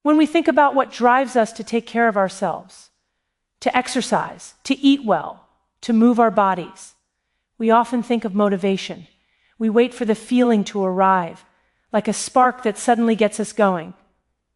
When we think about what drives us to take care of ourselves, to exercise, to eat well, to move our bodies, we often think of motivation. We wait for the feeling to arrive, like a spark that suddenly gets us going.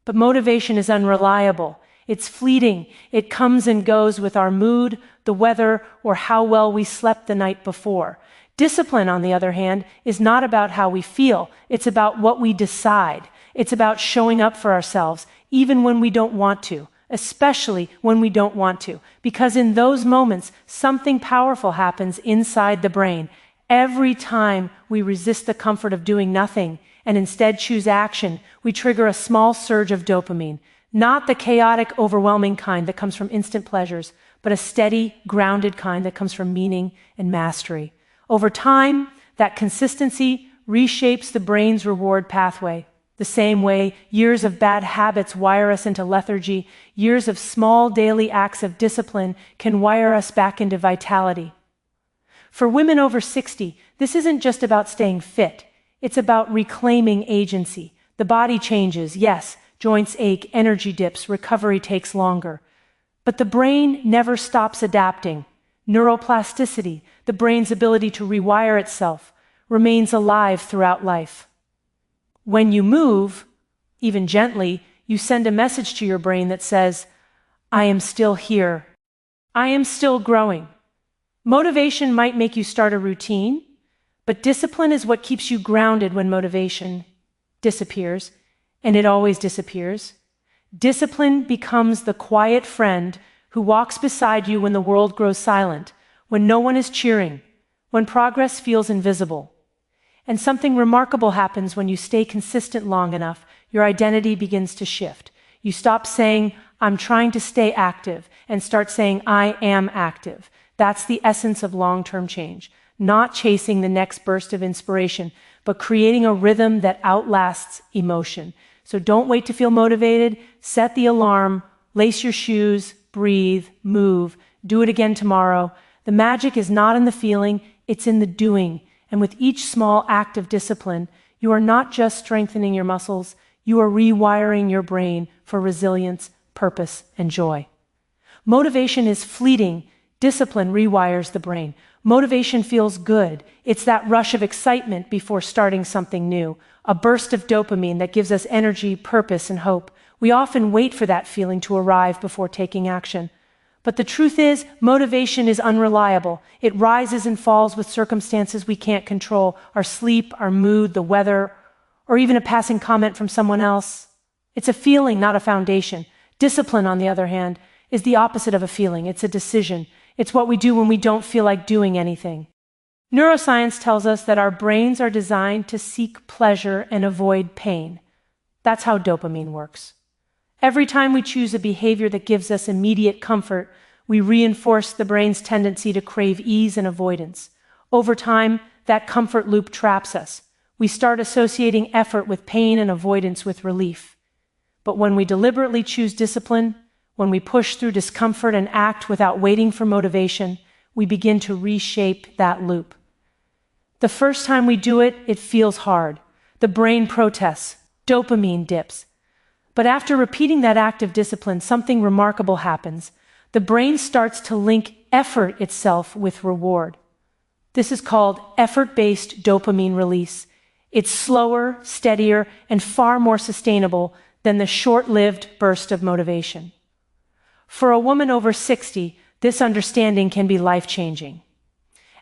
But motivation is unreliable. It's fleeting. It comes and goes with our mood, the weather, or how well we slept the night before. Discipline, on the other hand, is not about how we feel. It's about what we decide. It's about showing up for ourselves, even when we don't want to, especially when we don't want to, because in those moments, something powerful happens inside the brain. Every time we resist the comfort of doing nothing and instead choose action, we trigger a small surge of dopamine, not the chaotic, overwhelming kind that comes from instant pleasures, but a steady, grounded kind that comes from meaning and mastery. Over time, that consistency reshapes the brain's reward pathway. The same way years of bad habits wire us into lethargy, years of small daily acts of discipline can wire us back into vitality. For women over 60, this isn't just about staying fit. It's about reclaiming agency. The body changes, yes, joints ache, energy dips, recovery takes longer. But the brain never stops adapting. Neuroplasticity, the brain's ability to rewire itself, remains alive throughout life. When you move, even gently, you send a message to your brain that says, I am still here. I am still growing. Motivation might make you start a routine, but discipline is what keeps you grounded when motivation disappears, and it always disappears. Discipline becomes the quiet friend who walks beside you when the world grows silent, when no one is cheering, when progress feels invisible. And something remarkable happens when you stay consistent long enough. Your identity begins to shift. You stop saying, I'm trying to stay active, and start saying, I am active. That's the essence of long-term change. Not chasing the next burst of inspiration, but creating a rhythm that outlasts emotion. So don't wait to feel motivated. Set the alarm, lace your shoes, breathe, move, do it again tomorrow. The magic is not in the feeling, it's in the doing. And with each small act of discipline, you are not just strengthening your muscles, you are rewiring your brain for resilience, purpose, and joy. Motivation is fleeting. Discipline rewires the brain. Motivation feels good. It's that rush of excitement before starting something new, a burst of dopamine that gives us energy, purpose, and hope. We often wait for that feeling to arrive before taking action. But the truth is, motivation is unreliable. It rises and falls with circumstances we can't control, our sleep, our mood, the weather, or even a passing comment from someone else. It's a feeling, not a foundation. Discipline, on the other hand, is the opposite of a feeling. It's a decision. It's what we do when we don't feel like doing anything. Neuroscience tells us that our brains are designed to seek pleasure and avoid pain. That's how dopamine works. Every time we choose a behavior that gives us immediate comfort, we reinforce the brain's tendency to crave ease and avoidance. Over time, that comfort loop traps us. We start associating effort with pain and avoidance with relief. But when we deliberately choose discipline, when we push through discomfort and act without waiting for motivation, we begin to reshape that loop. The first time we do it, it feels hard. The brain protests, dopamine dips. But after repeating that act of discipline, something remarkable happens. The brain starts to link effort itself with reward. This is called effort-based dopamine release. It's slower, steadier, and far more sustainable than the short-lived burst of motivation. For a woman over 60, this understanding can be life-changing.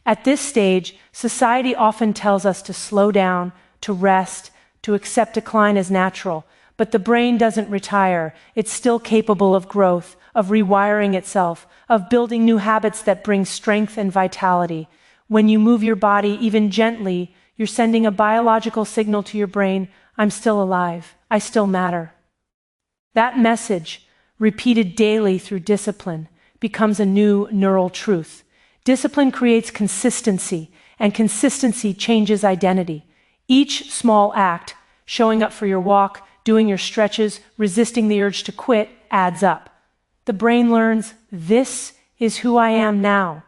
At this stage, society often tells us to slow down, to rest, to accept decline as natural. But the brain doesn't retire. It's still capable of growth, of rewiring itself, of building new habits that bring strength and vitality. When you move your body, even gently, you're sending a biological signal to your brain, I'm still alive, I still matter. That message, repeated daily through discipline, becomes a new neural truth. Discipline creates consistency, and consistency changes identity. Each small act, showing up for your walk, doing your stretches, resisting the urge to quit, adds up. The brain learns, this is who I am now.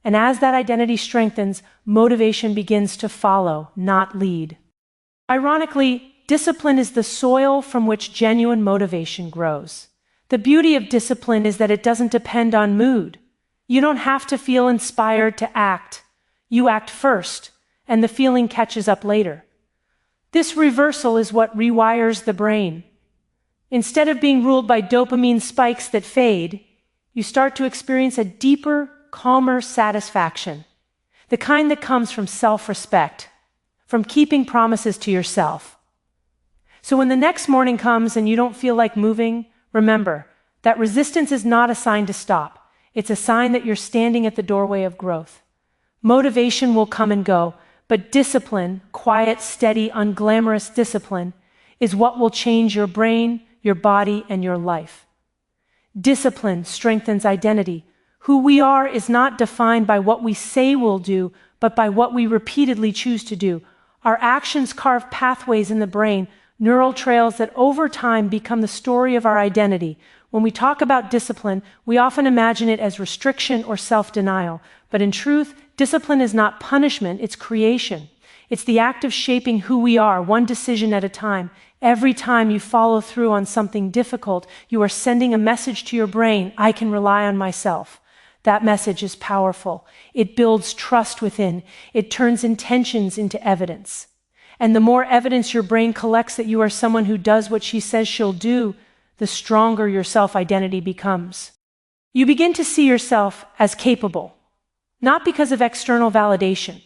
And as that identity strengthens, motivation begins to follow, not lead. Ironically, discipline is the soil from which genuine motivation grows. The beauty of discipline is that it doesn't depend on mood. You don't have to feel inspired to act. You act first, and the feeling catches up later. This reversal is what rewires the brain. Instead of being ruled by dopamine spikes that fade, you start to experience a deeper, calmer satisfaction, the kind that comes from self-respect, from keeping promises to yourself. So when the next morning comes and you don't feel like moving, remember that resistance is not a sign to stop. It's a sign that you're standing at the doorway of growth. Motivation will come and go, but discipline, quiet, steady, unglamorous discipline, is what will change your brain, your body, and your life. Discipline strengthens identity. Who we are is not defined by what we say we'll do, but by what we repeatedly choose to do. Our actions carve pathways in the brain, neural trails that over time become the story of our identity. When we talk about discipline, we often imagine it as restriction or self-denial. But in truth, discipline is not punishment, it's creation. It's the act of shaping who we are, one decision at a time. Every time you follow through on something difficult, you are sending a message to your brain, I can rely on myself. That message is powerful. It builds trust within. It turns intentions into evidence. And the more evidence your brain collects that you are someone who does what she says she'll do, the stronger your self-identity becomes. You begin to see yourself as capable, not because of external validation,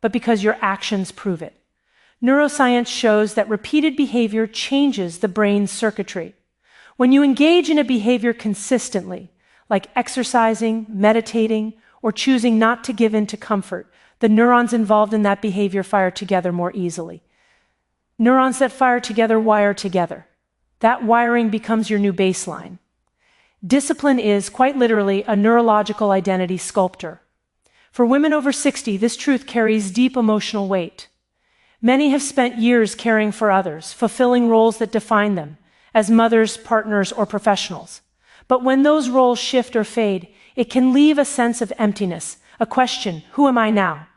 but because your actions prove it. Neuroscience shows that repeated behavior changes the brain's circuitry. When you engage in a behavior consistently, like exercising, meditating, or choosing not to give in to comfort, the neurons involved in that behavior fire together more easily. Neurons that fire together wire together. That wiring becomes your new baseline. Discipline is, quite literally, a neurological identity sculptor. For women over 60, this truth carries deep emotional weight. Many have spent years caring for others, fulfilling roles that define them, as mothers, partners, or professionals. But when those roles shift or fade, it can leave a sense of emptiness, a question, who am I now?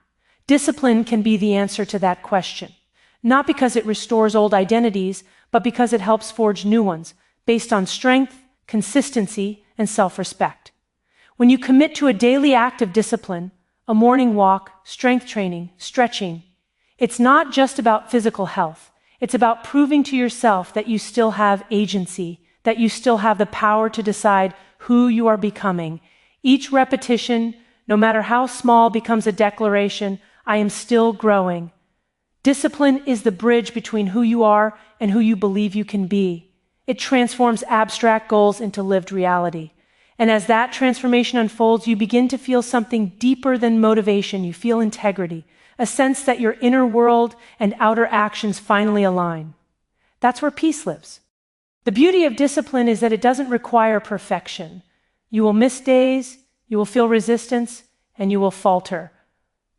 Discipline can be the answer to that question, not because it restores old identities, but because it helps forge new ones, based on strength, consistency, and self-respect. When you commit to a daily act of discipline, a morning walk, strength training, stretching, it's not just about physical health. It's about proving to yourself that you still have agency, that you still have the power to decide who you are becoming. Each repetition, no matter how small, becomes a declaration, I am still growing. Discipline is the bridge between who you are and who you believe you can be. It transforms abstract goals into lived reality. And as that transformation unfolds, you begin to feel something deeper than motivation. You feel integrity, a sense that your inner world and outer actions finally align. That's where peace lives. The beauty of discipline is that it doesn't require perfection. You will miss days, you will feel resistance, and you will falter.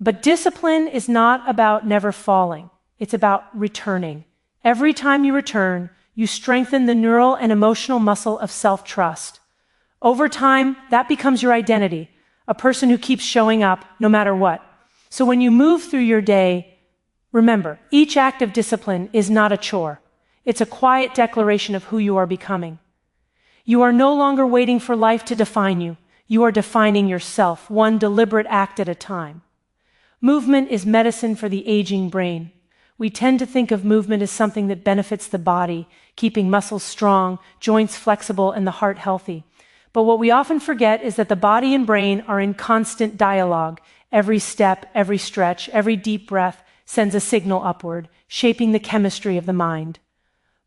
But discipline is not about never falling. It's about returning. Every time you return, you strengthen the neural and emotional muscle of self-trust. Over time, that becomes your identity, a person who keeps showing up no matter what. So when you move through your day, remember, each act of discipline is not a chore. It's a quiet declaration of who you are becoming. You are no longer waiting for life to define you. You are defining yourself, one deliberate act at a time. Movement is medicine for the aging brain. We tend to think of movement as something that benefits the body, keeping muscles strong, joints flexible, and the heart healthy. But what we often forget is that the body and brain are in constant dialogue. Every step, every stretch, every deep breath sends a signal upward, shaping the chemistry of the mind.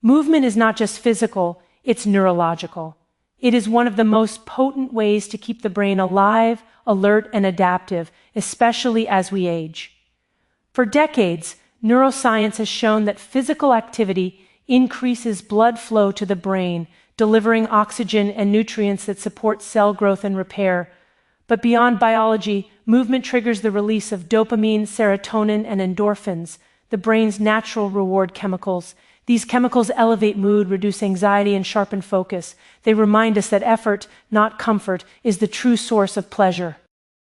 Movement is not just physical, it's neurological. It is one of the most potent ways to keep the brain alive, alert, and adaptive, especially as we age. For decades, neuroscience has shown that physical activity increases blood flow to the brain, delivering oxygen and nutrients that support cell growth and repair. But beyond biology, movement triggers the release of dopamine, serotonin, and endorphins, the brain's natural reward chemicals. These chemicals elevate mood, reduce anxiety, and sharpen focus. They remind us that effort, not comfort, is the true source of pleasure.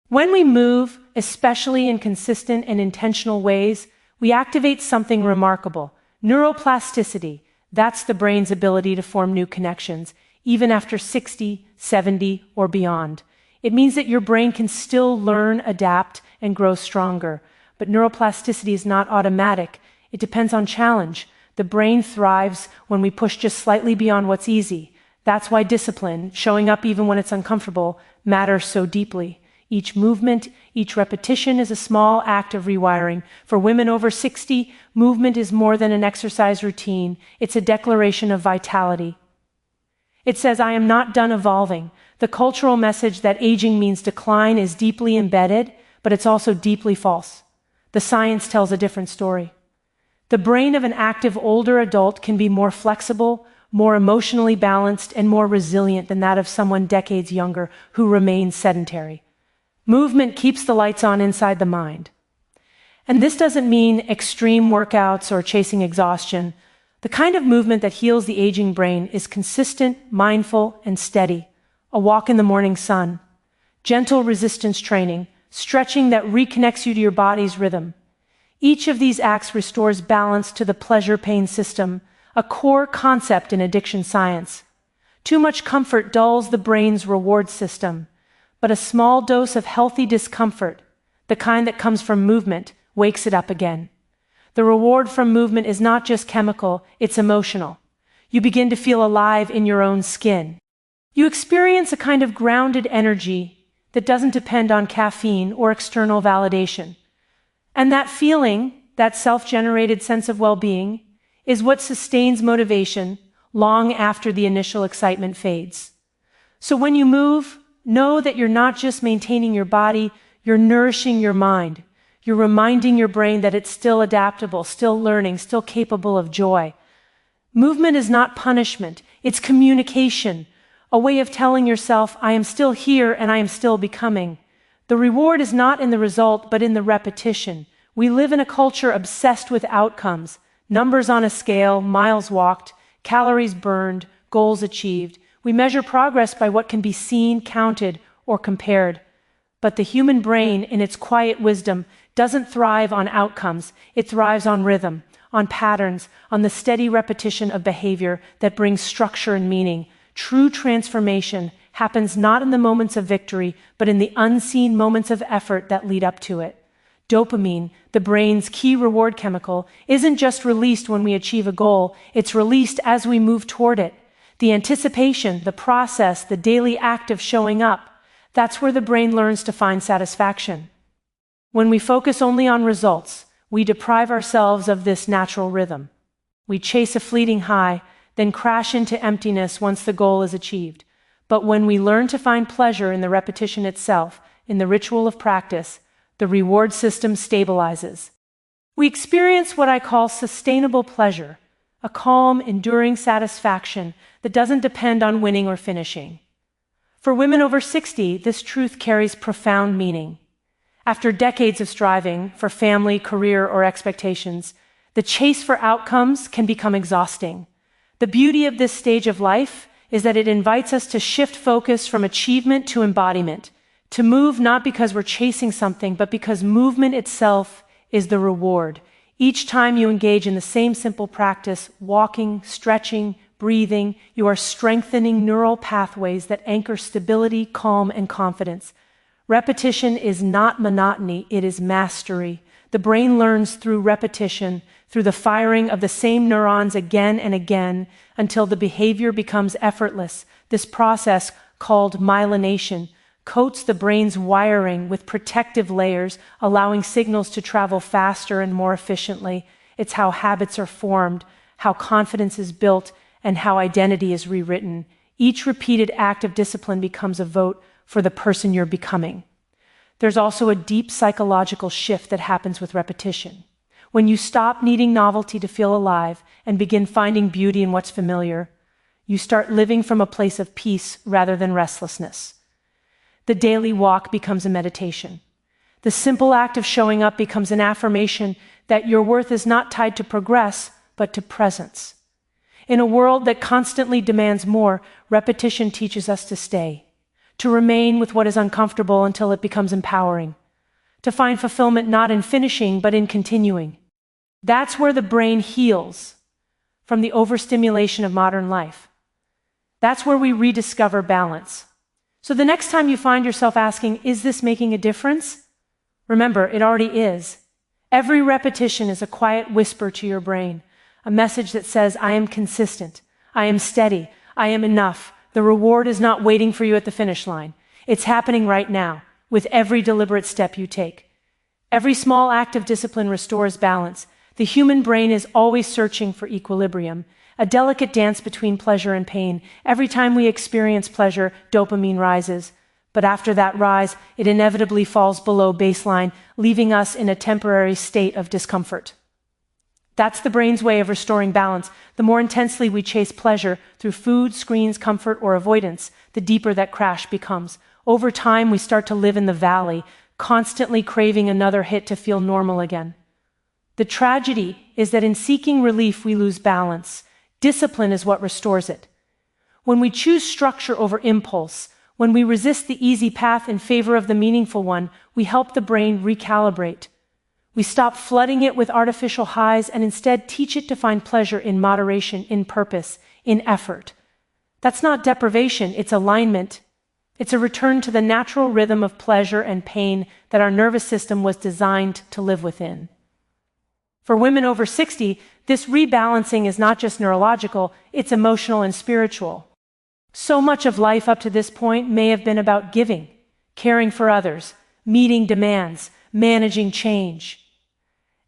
When we move, especially in consistent and intentional ways, we activate something remarkable. Neuroplasticity, that's the brain's ability to form new connections, even after 60, 70, or beyond. It means that your brain can still learn, adapt, and grow stronger. But neuroplasticity is not automatic. It depends on challenge. The brain thrives when we push just slightly beyond what's easy. That's why discipline, showing up even when it's uncomfortable, matters so deeply. Each movement, each repetition is a small act of rewiring. For women over 60, movement is more than an exercise routine. It's a declaration of vitality. It says, I am not done evolving. The cultural message that aging means decline is deeply embedded, but it's also deeply false. The science tells a different story. The brain of an active older adult can be more flexible, more emotionally balanced, and more resilient than that of someone decades younger who remains sedentary. Movement keeps the lights on inside the mind. And this doesn't mean extreme workouts or chasing exhaustion. The kind of movement that heals the aging brain is consistent, mindful, and steady. A walk in the morning sun, gentle resistance training, stretching that reconnects you to your body's rhythm. Each of these acts restores balance to the pleasure-pain system, a core concept in addiction science. Too much comfort dulls the brain's reward system, but a small dose of healthy discomfort, the kind that comes from movement, wakes it up again. The reward from movement is not just chemical, it's emotional. You begin to feel alive in your own skin. You experience a kind of grounded energy that doesn't depend on caffeine or external validation. And that feeling, that self-generated sense of well-being, is what sustains motivation long after the initial excitement fades. So when you move, know that you're not just maintaining your body, you're nourishing your mind. You're reminding your brain that it's still adaptable, still learning, still capable of joy. Movement is not punishment, it's communication, a way of telling yourself, I am still here and I am still becoming. The reward is not in the result, but in the repetition. We live in a culture obsessed with outcomes, numbers on a scale, miles walked, calories burned, goals achieved. We measure progress by what can be seen, counted, or compared. But the human brain, in its quiet wisdom, doesn't thrive on outcomes. It thrives on rhythm, on patterns, on the steady repetition of behavior that brings structure and meaning. True transformation happens not in the moments of victory, but in the unseen moments of effort that lead up to it. Dopamine, the brain's key reward chemical, isn't just released when we achieve a goal, it's released as we move toward it. The anticipation, the process, the daily act of showing up, that's where the brain learns to find satisfaction. When we focus only on results, we deprive ourselves of this natural rhythm. We chase a fleeting high, then crash into emptiness once the goal is achieved. But when we learn to find pleasure in the repetition itself, in the ritual of practice, the reward system stabilizes. We experience what I call sustainable pleasure, a calm, enduring satisfaction that doesn't depend on winning or finishing. For women over 60, this truth carries profound meaning. After decades of striving for family, career, or expectations, the chase for outcomes can become exhausting. The beauty of this stage of life is that it invites us to shift focus from achievement to embodiment, to move not because we're chasing something, but because movement itself is the reward. Each time you engage in the same simple practice, walking, stretching, breathing, you are strengthening neural pathways that anchor stability, calm, and confidence. Repetition is not monotony, it is mastery. The brain learns through repetition, through the firing of the same neurons again and again, until the behavior becomes effortless. This process, called myelination, coats the brain's wiring with protective layers, allowing signals to travel faster and more efficiently. It's how habits are formed, how confidence is built, and how identity is rewritten. Each repeated act of discipline becomes a vote for the person you're becoming. There's also a deep psychological shift that happens with repetition. When you stop needing novelty to feel alive and begin finding beauty in what's familiar, you start living from a place of peace rather than restlessness. The daily walk becomes a meditation. The simple act of showing up becomes an affirmation that your worth is not tied to progress, but to presence. In a world that constantly demands more, repetition teaches us to stay, to remain with what is uncomfortable until it becomes empowering, to find fulfillment not in finishing, but in continuing. That's where the brain heals from the overstimulation of modern life. That's where we rediscover balance. So the next time you find yourself asking, is this making a difference? Remember, it already is. Every repetition is a quiet whisper to your brain, a message that says, I am consistent, I am steady, I am enough. The reward is not waiting for you at the finish line. It's happening right now, with every deliberate step you take. Every small act of discipline restores balance. The human brain is always searching for equilibrium, a delicate dance between pleasure and pain. Every time we experience pleasure, dopamine rises. But after that rise, it inevitably falls below baseline, leaving us in a temporary state of discomfort. That's the brain's way of restoring balance. The more intensely we chase pleasure through food, screens, comfort, or avoidance, the deeper that crash becomes. Over time, we start to live in the valley, constantly craving another hit to feel normal again. The tragedy is that in seeking relief, we lose balance. Discipline is what restores it. When we choose structure over impulse, when we resist the easy path in favor of the meaningful one, we help the brain recalibrate. We stop flooding it with artificial highs and instead teach it to find pleasure in moderation, in purpose, in effort. That's not deprivation, it's alignment. It's a return to the natural rhythm of pleasure and pain that our nervous system was designed to live within. For women over 60, this rebalancing is not just neurological, it's emotional and spiritual. So much of life up to this point may have been about giving, caring for others, meeting demands, managing change.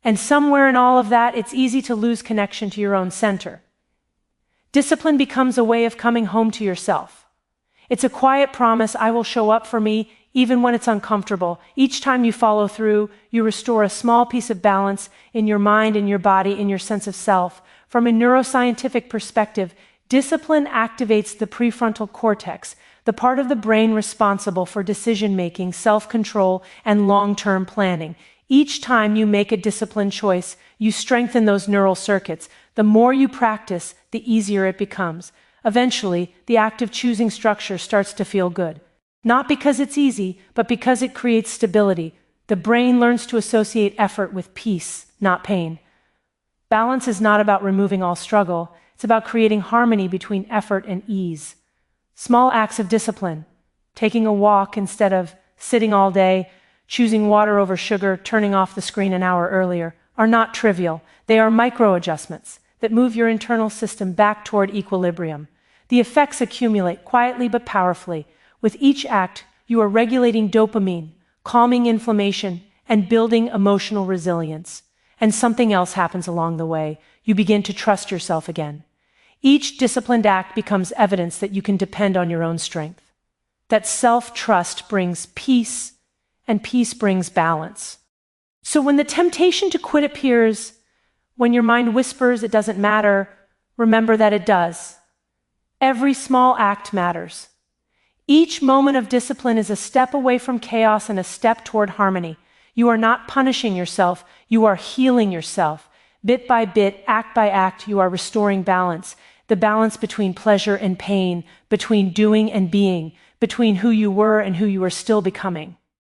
And somewhere in all of that, it's easy to lose connection to your own center. Discipline becomes a way of coming home to yourself. It's a quiet promise, I will show up for me, even when it's uncomfortable. Each time you follow through, you restore a small piece of balance in your mind, in your body, in your sense of self. From a neuroscientific perspective, discipline activates the prefrontal cortex, the part of the brain responsible for decision-making, self-control, and long-term planning. Each time you make a disciplined choice, you strengthen those neural circuits. The more you practice, the easier it becomes. Eventually, the act of choosing structure starts to feel good. Not because it's easy, but because it creates stability. The brain learns to associate effort with peace, not pain. Balance is not about removing all struggle. It's about creating harmony between effort and ease. Small acts of discipline, taking a walk instead of sitting all day, choosing water over sugar, turning off the screen an hour earlier, are not trivial. They are micro-adjustments that move your internal system back toward equilibrium. The effects accumulate quietly but powerfully. With each act, you are regulating dopamine, calming inflammation, and building emotional resilience. And something else happens along the way. You begin to trust yourself again. Each disciplined act becomes evidence that you can depend on your own strength. That self-trust brings peace, and peace brings balance. So when the temptation to quit appears, when your mind whispers it doesn't matter, remember that it does. Every small act matters. Each moment of discipline is a step away from chaos and a step toward harmony. You are not punishing yourself, you are healing yourself. Bit by bit, act by act, you are restoring balance. The balance between pleasure and pain, between doing and being, between who you were and who you are still becoming.